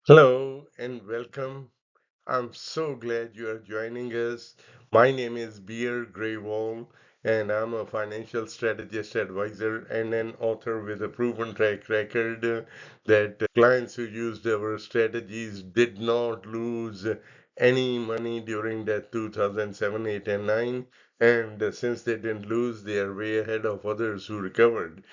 Hello and welcome. I'm so glad you are joining us. My name is Beer Graywall, and I'm a financial strategist advisor and an author with a proven track record that clients who used our strategies did not lose any money during that 2007, 8, and 9. And since they didn't lose, they are way ahead of others who recovered.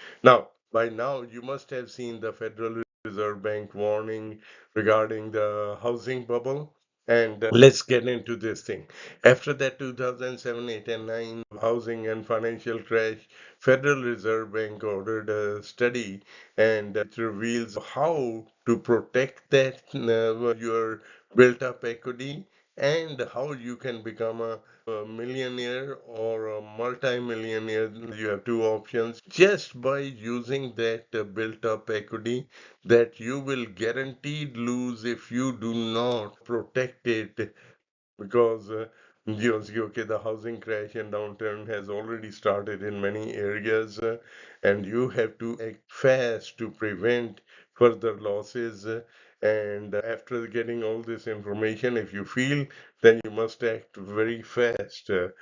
By now, you must have seen the Federal Reserve Bank warning regarding the housing bubble. And let's get into this thing. After that 2007, 8, and 9 housing and financial crash, Federal Reserve Bank ordered a study, and it reveals how to protect that your built-up equity and how you can become a millionaire or a multi-millionaire. You have two options just by using that built-up equity that you will guaranteed lose if you do not protect it because you see, okay, the housing crash and downturn has already started in many areas, and you have to act fast to prevent further losses. And after getting all this information, if you feel, then you must act very fast to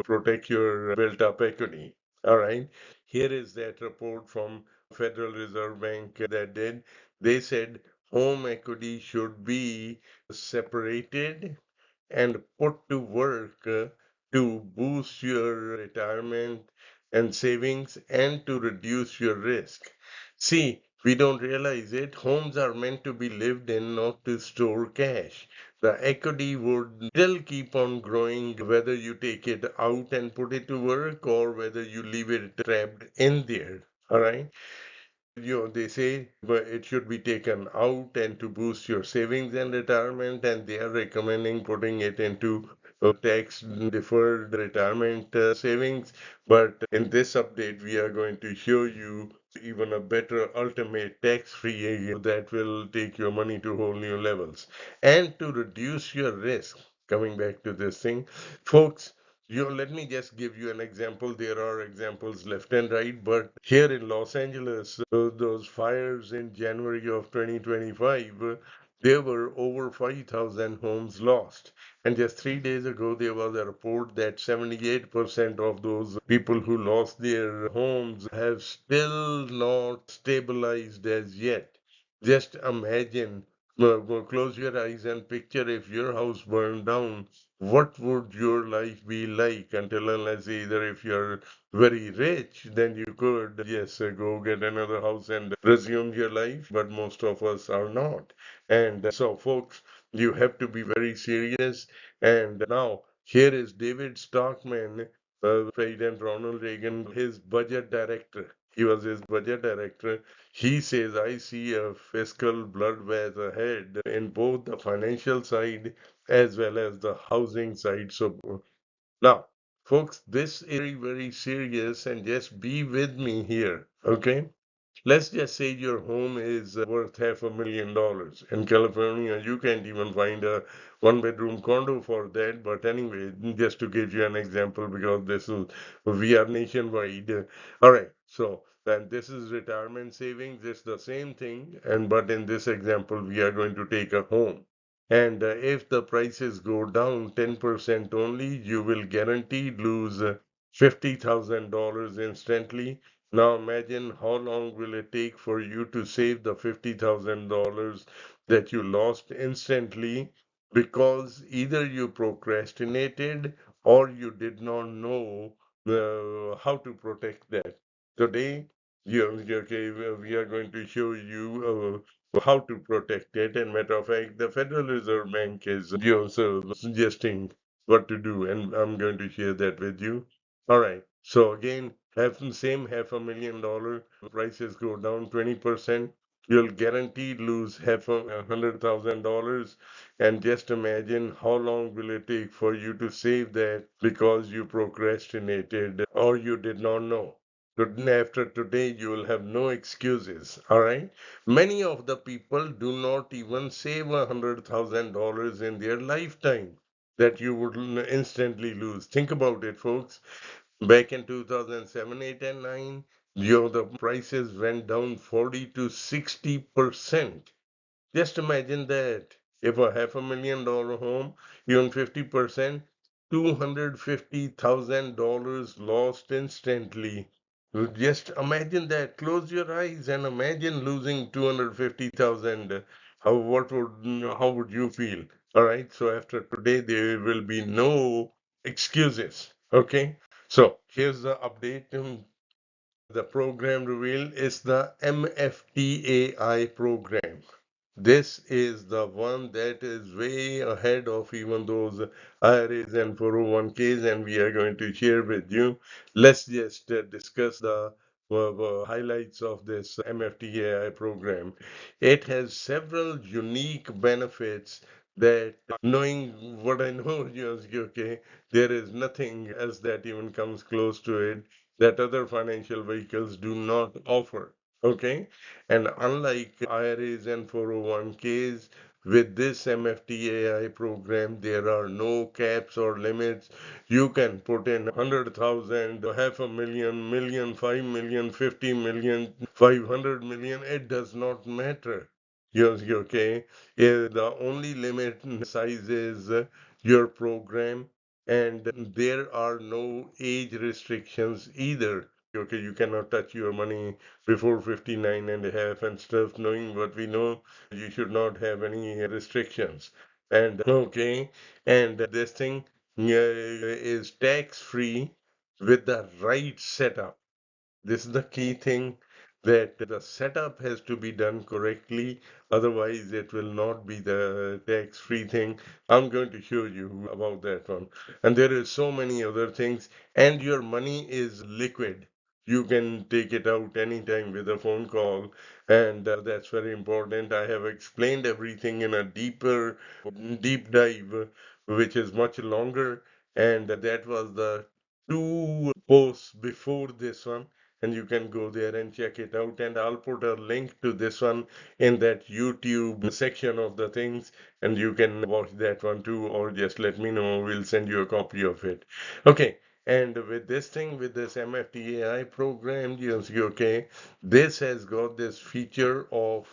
protect your built-up equity. All right. Here is that report from Federal Reserve Bank that did. They said home equity should be separated and put to work to boost your retirement and savings and to reduce your risk. See, we don't realize it. Homes are meant to be lived in, not to store cash. The equity would still keep on growing whether you take it out and put it to work or whether you leave it trapped in there. All right. They say but it should be taken out and to boost your savings and retirement, and they are recommending putting it into tax deferred retirement savings. But in this update, we are going to show you even a better ultimate tax free that will take your money to whole new levels and to reduce your risk. Coming back to this thing, folks, let me just give you an example. There are examples left and right, but here in Los Angeles, those fires in January of 2025, there were over 5,000 homes lost. And just 3 days ago, there was a report that 78% of those people who lost their homes have still not stabilized as yet. Just imagine, close your eyes and picture if your house burned down, what would your life be like until unless either if you're very rich, then you could, yes, go get another house and resume your life, but most of us are not. And so, folks, you have to be very serious. And now, here is David Stockman, President Ronald Reagan, his budget director. He was his budget director. He says, I see a fiscal bloodbath ahead in both the financial side as well as the housing side. So now, folks, this is very, very serious, and just be with me here, okay? Let's just say your home is worth $500,000. In California, you can't even find a one-bedroom condo for that. But anyway, just to give you an example, because we are nationwide. All right, so then this is retirement savings. It's the same thing, and but in this example, we are going to take a home. And if the prices go down 10% only, you will guaranteed lose $50,000 instantly. Now imagine how long will it take for you to save the $50,000 that you lost instantly because either you procrastinated or you did not know how to protect that. Today, okay, we are going to show you how to protect it. And matter of fact, the Federal Reserve Bank is also suggesting what to do, and I'm going to share that with you. All right. So again, same $500,000 prices go down 20%. You'll guaranteed lose half a $100,000. And just imagine how long will it take for you to save that because you procrastinated or you did not know. After today, you will have no excuses. All right. Many of the people do not even save $100,000 in their lifetime that you would instantly lose. Think about it, folks. Back in 2007, 8, and 9, the prices went down 40 to 60%. Just imagine that. If a $500,000 home, even 50%, $250,000 lost instantly. Just imagine that. Close your eyes and imagine losing 250,000. How would you feel? All right. So after today, there will be no excuses. Okay. So here's the update. The program revealed is the MFTAI program. This is the one that is way ahead of even those IRAs and 401ks, and we are going to share with you. Let's just discuss the highlights of this MFTAI program. It has several unique benefits that, knowing what I know, okay, there is nothing else that even comes close to it that other financial vehicles do not offer. Okay, and unlike IRAs and 401ks, with this MFTAI program, there are no caps or limits. You can put in 100,000, half a million, million, 5 million, 50 million, 500 million. It does not matter. Yes, okay. The only limit in size is your program, and there are no age restrictions either. Okay, you cannot touch your money before 59 and a half and stuff. Knowing what we know, you should not have any restrictions. And okay, and this thing is tax free with the right setup. This is the key thing, that the setup has to be done correctly, otherwise it will not be the tax-free thing. I'm going to show you about that one. And there is so many other things, and your money is liquid. You can take it out anytime with a phone call, and that's very important. I have explained everything in a deep dive, which is much longer, and that was the two posts before this one, and you can go there and check it out. And I'll put a link to this one in that YouTube section of the things, and you can watch that one too, or just let me know. We'll send you a copy of it. Okay. And with this thing, with this MFTAI program, okay, this has got this feature of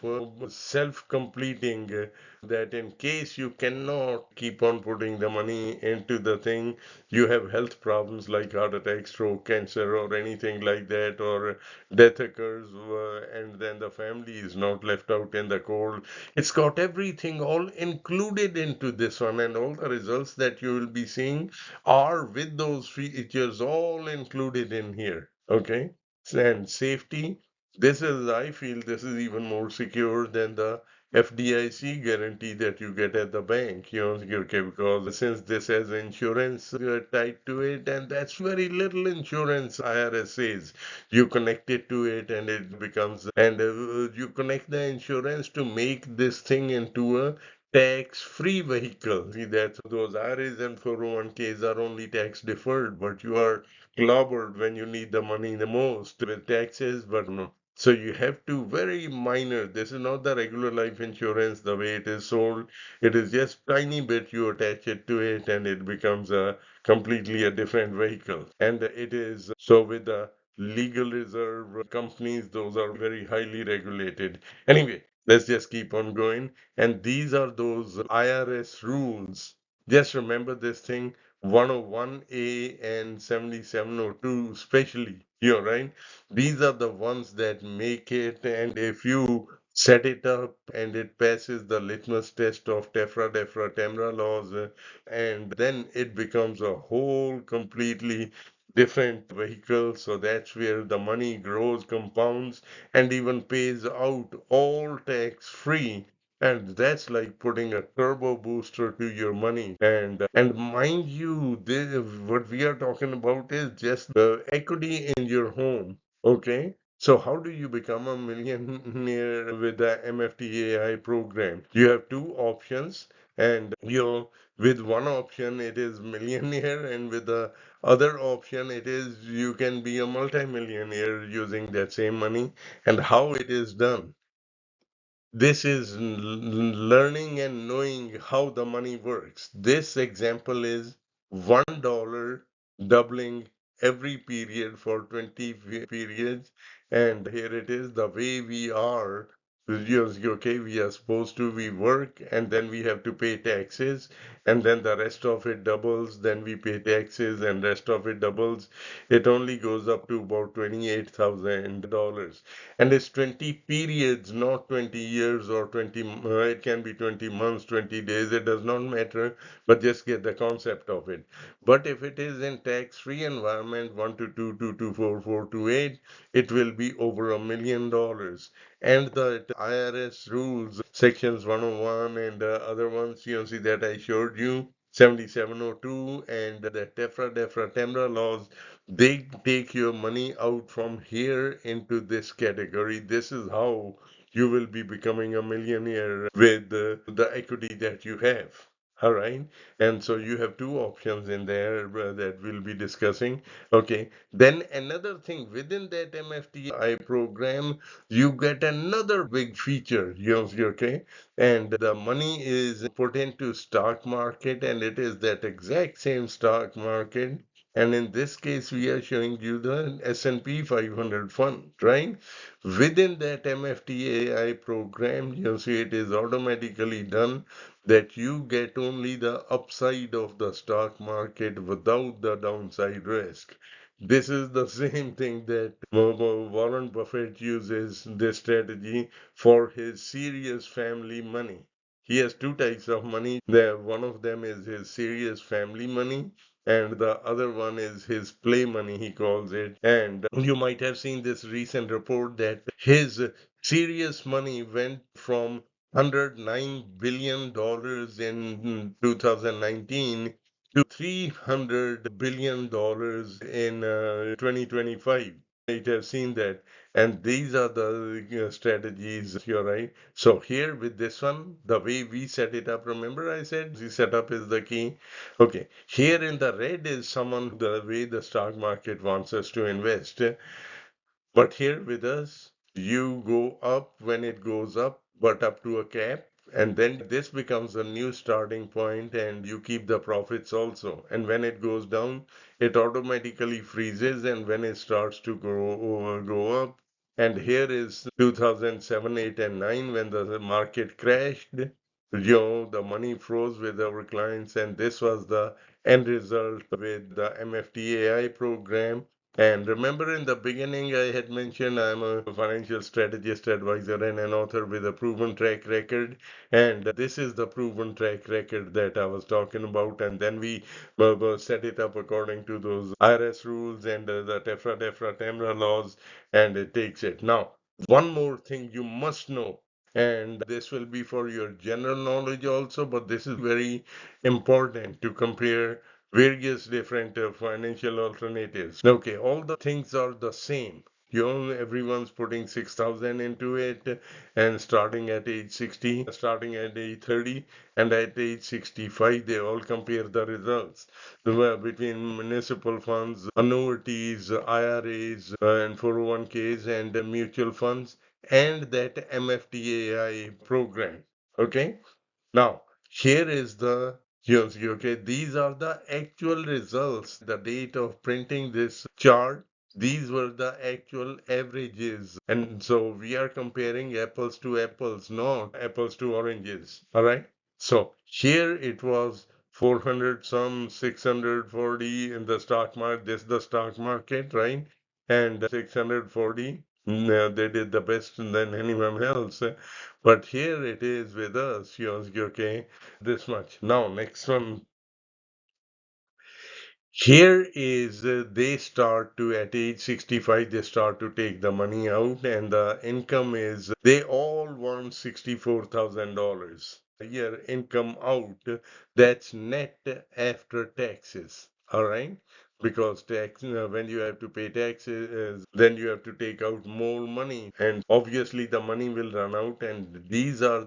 self-completing, that in case you cannot keep on putting the money into the thing, you have health problems like heart attack, stroke, cancer, or anything like that, or death occurs, and then the family is not left out in the cold. It's got everything all included into this one, and all the results that you will be seeing are with those features all included in here. Okay, and safety. This is, I feel, this is even more secure than the FDIC guarantee that you get at the bank, okay, because since this has insurance tied to it, and that's very little insurance, IRS says. You connect it to it, and it becomes, and you connect the insurance to make this thing into a tax-free vehicle. See, that's those IRAs and 401ks are only tax deferred, but you are clobbered when you need the money the most with taxes, but no. So you have to very minor. This is not the regular life insurance the way it is sold. It is just tiny bit you attach it to it, and it becomes a completely a different vehicle. And it is so with the legal reserve companies, those are very highly regulated. Anyway, let's just keep on going. And these are those IRS rules. Just remember this thing, 101A and 7702 especially, right? These are the ones that make it, and if you set it up and it passes the litmus test of TEFRA, DEFRA, TEMRA laws, and then it becomes a whole completely different vehicle. So that's where the money grows, compounds, and even pays out all tax free. And that's like putting a turbo booster to your money. And mind you, what we are talking about is just the equity in your home. Okay. So how do you become a millionaire with the MFTAI program? You have two options, and with one option it is millionaire, and with the other option it is you can be a multimillionaire using that same money. And how it is done? This is learning and knowing how the money works. This example is $1 doubling every period for 20 periods. And here it is the way we are. Okay, we are supposed to, we work and then we have to pay taxes, and then the rest of it doubles, then we pay taxes and rest of it doubles. It only goes up to about $28,000. And it's 20 periods, not 20 years or 20, it can be 20 months, 20 days, it does not matter, but just get the concept of it. But if it is in tax-free environment, 1 to 2, 2 to 4, 4 to 8, it will be over $1 million. And the IRS rules, sections 101 and other ones, you see that I showed you, 7702 and the TEFRA, TEMRA laws, they take your money out from here into this category. This is how you will be becoming a millionaire with the equity that you have. All right. And so you have two options in there that we'll be discussing. Okay. Then another thing within that MFTI program, you get another big feature. Okay. And the money is put into stock market, and it is that exact same stock market. And in this case, we are showing you the S&P 500 fund, right? Within that MFTAI program, you see it is automatically done that you get only the upside of the stock market without the downside risk. This is the same thing that Warren Buffett uses this strategy for his serious family money. He has two types of money. One of them is his serious family money, and the other one is his play money, he calls it. And you might have seen this recent report that his serious money went from $109 billion in 2019 to $300 billion in 2025. Might have seen that. And these are the strategies, you're right. So here with this one, the way we set it up, remember I said the setup is the key. Okay, here in the red is someone the way the stock market wants us to invest. But here with us, you go up when it goes up, but up to a cap. And then this becomes a new starting point, and you keep the profits also. And when it goes down, it automatically freezes. And when it starts to go up, and here is 2007, 8, and 9 when the market crashed. The money froze with our clients, and this was the end result with the MFTAI program. And remember in the beginning, I had mentioned I'm a financial strategist, advisor, and an author with a proven track record. And this is the proven track record that I was talking about. And then we set it up according to those IRS rules and the TEFRA, TEMRA laws, and it takes it. Now, one more thing you must know, and this will be for your general knowledge also, but this is very important to compare various different financial alternatives. Okay, all the things are the same. Everyone's putting 6,000 into it and starting at age 60, starting at age 30, and at age 65, they all compare the results between municipal funds, annuities, IRAs, and 401ks, and mutual funds, and that MFTAI program. Okay? Now, here is the okay, these are the actual results. The date of printing this chart, these were the actual averages. And so we are comparing apples to apples, not apples to oranges. All right. So here it was 400 some 640 in the stock market. This is the stock market, right? And 640. They did the best than anyone else. But here it is with us, okay, this much. Now, next one. Here is they start to, at age 65, they start to take the money out, and the income is, they all want $64,000 a year income out. That's net after taxes. All right. Because when you have to pay taxes, then you have to take out more money, and obviously the money will run out. And these are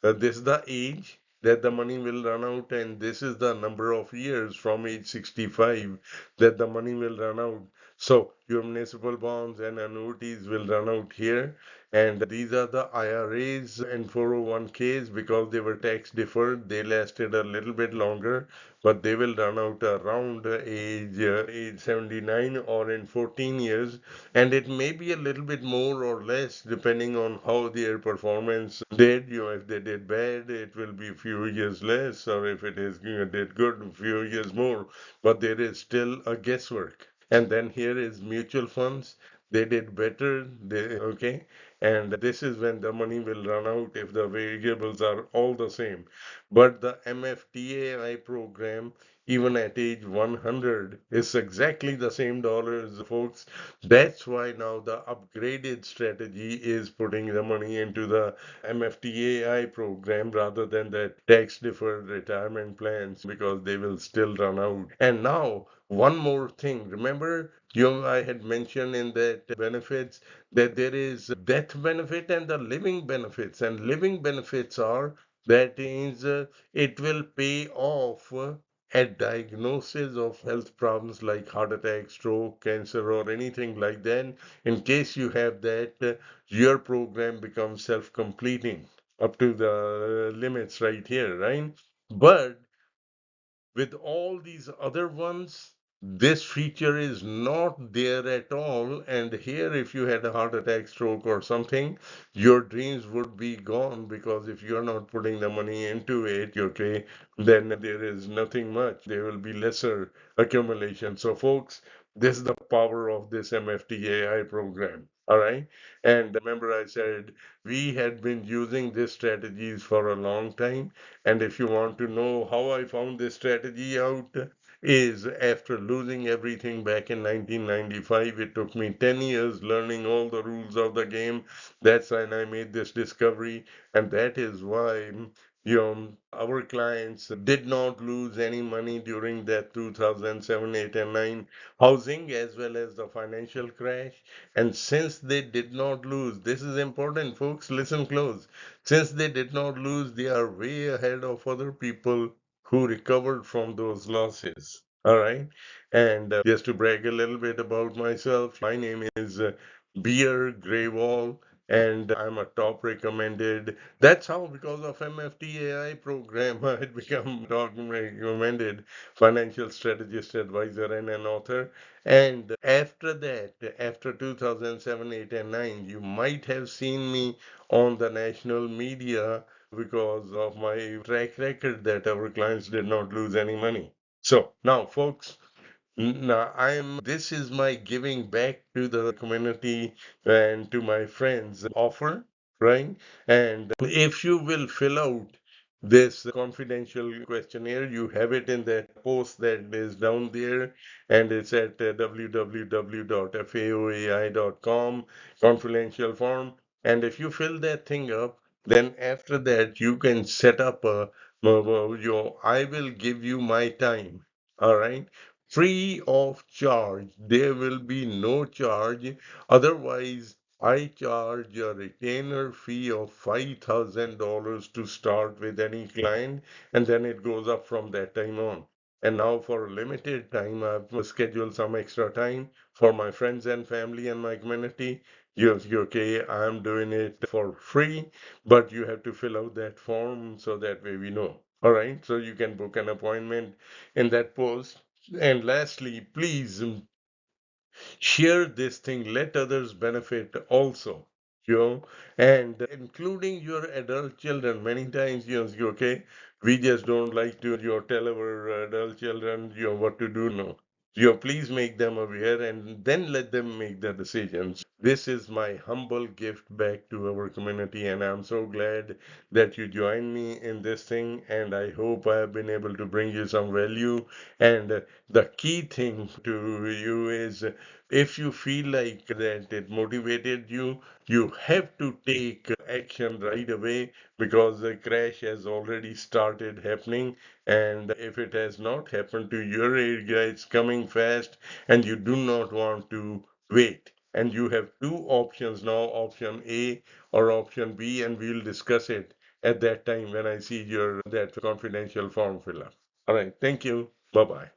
this is the age that the money will run out, and this is the number of years from age 65 that the money will run out. So your municipal bonds and annuities will run out here, And these are the IRAs and 401ks because they were tax deferred. They lasted a little bit longer, but they will run out around age 79 or in 14 years. And it may be a little bit more or less depending on how their performance did. If they did bad, it will be a few years less, or if it is did good, a few years more. But there is still a guesswork. And then here is mutual funds. They did better. Okay, and this is when the money will run out if the variables are all the same. But the MFTAI program, even at age 100, is exactly the same dollars, folks. That's why now the upgraded strategy is putting the money into the MFTAI program rather than the tax deferred retirement plans because they will still run out. And now, one more thing. Remember, I had mentioned in that benefits that there is death benefit and the living benefits. And living benefits are that means it will pay off at diagnosis of health problems like heart attack, stroke, cancer, or anything like that. In case you have that, your program becomes self-completing up to the limits right here, right? But with all these other ones, this feature is not there at all. And here, if you had a heart attack, stroke, or something, your dreams would be gone because if you're not putting the money into it, okay, then there is nothing much. There will be lesser accumulation. So, folks, this is the power of this MFTAI program. All right. And remember, I said we had been using these strategies for a long time. And if you want to know how I found this strategy out, is after losing everything back in 1995, it took me 10 years learning all the rules of the game. That's when I made this discovery, and that is why our clients did not lose any money during that 2007, 8, and 9 housing as well as the financial crash. And since they did not lose, this is important, folks, listen close. Since they did not lose, they are way ahead of other people who recovered from those losses. All right. And just to brag a little bit about myself, my name is Beer Greywall, and I'm a top recommended. That's how, because of MFTAI program, I had become top recommended financial strategist, advisor, and an author. And after that, after 2007, 8, and 9, you might have seen me on the national media because of my track record that our clients did not lose any money. So now, folks, now this is my giving back to the community and to my friends offer, right? And if you will fill out this confidential questionnaire, you have it in that post that is down there, and it's at www.faoai.com, confidential form. And if you fill that thing up, then after that you can set up I will give you my time. All right, free of charge. There will be no charge. Otherwise, I charge a retainer fee of $5,000 to start with any client, and then it goes up from that time on. And now, for a limited time, I've scheduled some extra time for my friends and family and my community. Okay, I'm doing it for free, but you have to fill out that form so that way we know. All right, so you can book an appointment in that post. And lastly, please share this thing, let others benefit also, and including your adult children. Many times, okay, we just don't like to, tell our adult children, what to do. No, please make them aware and then let them make the decisions. This is my humble gift back to our community, and I'm so glad that you joined me in this thing, and I hope I have been able to bring you some value. And the key thing to you is if you feel like that it motivated you, you have to take action right away because the crash has already started happening. And if it has not happened to your area, it's coming fast, and you do not want to wait. And you have two options now, option A or option B, and we'll discuss it at that time when I see your that confidential form fill up. All right, thank you. Bye bye.